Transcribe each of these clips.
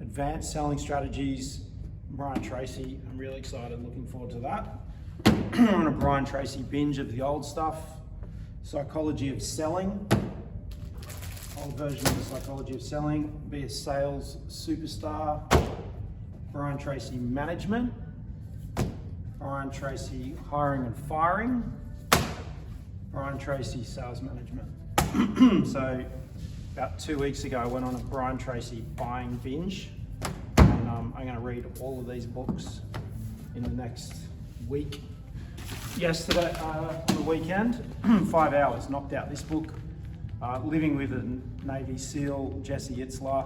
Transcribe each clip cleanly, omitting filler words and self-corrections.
Advanced Selling Strategies, Brian Tracy. I'm really excited, looking forward to that. On a Brian Tracy binge of the old stuff. Psychology of Selling, old version of the Psychology of Selling. Be a Sales Superstar. Brian Tracy Management. Brian Tracy Hiring and Firing. Brian Tracy Sales Management. So about 2 weeks ago, I went on a Brian Tracy buying binge, and I'm going to read all of these books in the next week. Yesterday, on the weekend, 5 hours, knocked out this book, Living with a Navy SEAL, Jesse Itzler.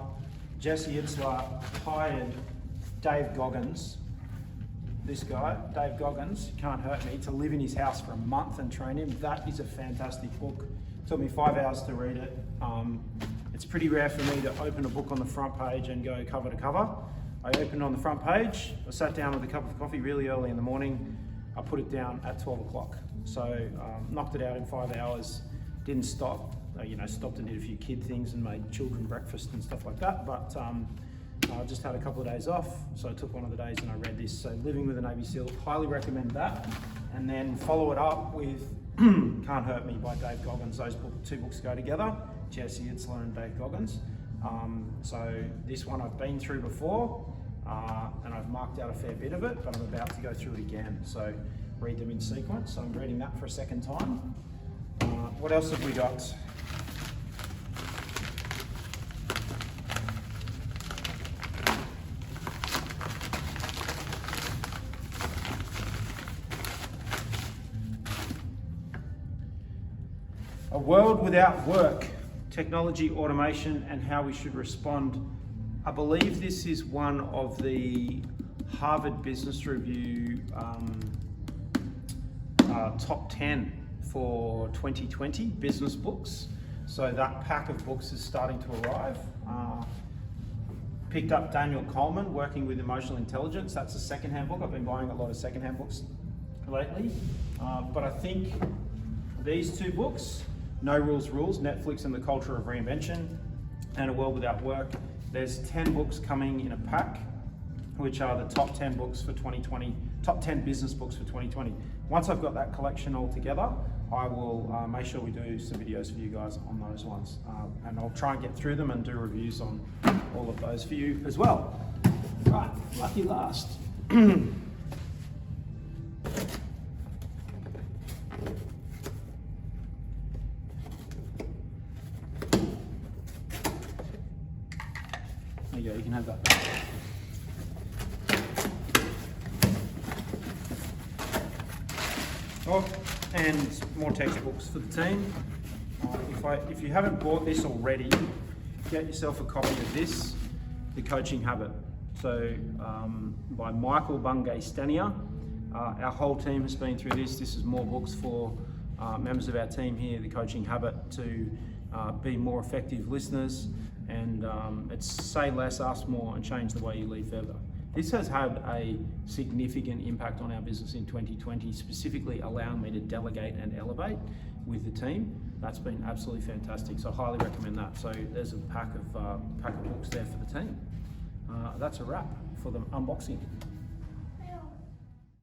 Jesse Itzler hired Dave Goggins, this guy, Dave Goggins, Can't Hurt Me, to live in his house for a month and train him. That is a fantastic book. It took me 5 hours to read it. It's pretty rare for me to open a book on the front page and go cover to cover. I opened on the front page, I sat down with a cup of coffee really early in the morning. I put it down at 12 o'clock. So knocked it out in 5 hours, didn't stop. Stopped and did a few kid things and made children breakfast and stuff like that. But I just had a couple of days off, so I took one of the days and I read this. So Living with a Navy SEAL, highly recommend that. And then follow it up with Can't Hurt Me by Dave Goggins. Those two books go together, Jesse Itzler and Dave Goggins. So this one I've been through before, and I've marked out a fair bit of it, but I'm about to go through it again. So read them in sequence. So I'm reading that for a second time. What else have we got? A World Without Work, Technology, Automation, and How We Should Respond. I believe this is one of the Harvard Business Review top 10 for 2020 business books. So that pack of books is starting to arrive. Picked up Daniel Goleman, Working with Emotional Intelligence. That's a secondhand book. I've been buying a lot of secondhand books lately. But I think these two books, No Rules Rules, Netflix and the Culture of Reinvention, and A World Without Work. There's 10 books coming in a pack, which are the top 10 books for 2020, top 10 business books for 2020. Once I've got that collection all together, I will make sure we do some videos for you guys on those ones. And I'll try and get through them and do reviews on all of those for you as well. Right, lucky last. There you go, you can have that back. Oh, and more textbooks for the team. If you haven't bought this already, get yourself a copy of this, The Coaching Habit. So by Michael Bungay Stanier. Our whole team has been through this. This is more books for members of our team here, The Coaching Habit, to be more effective listeners. And it's say less, ask more, and change the way you lead further. This has had a significant impact on our business in 2020, specifically allowing me to delegate and elevate with the team. That's been absolutely fantastic, so I highly recommend that. So there's a pack of books there for the team. That's a wrap for the unboxing.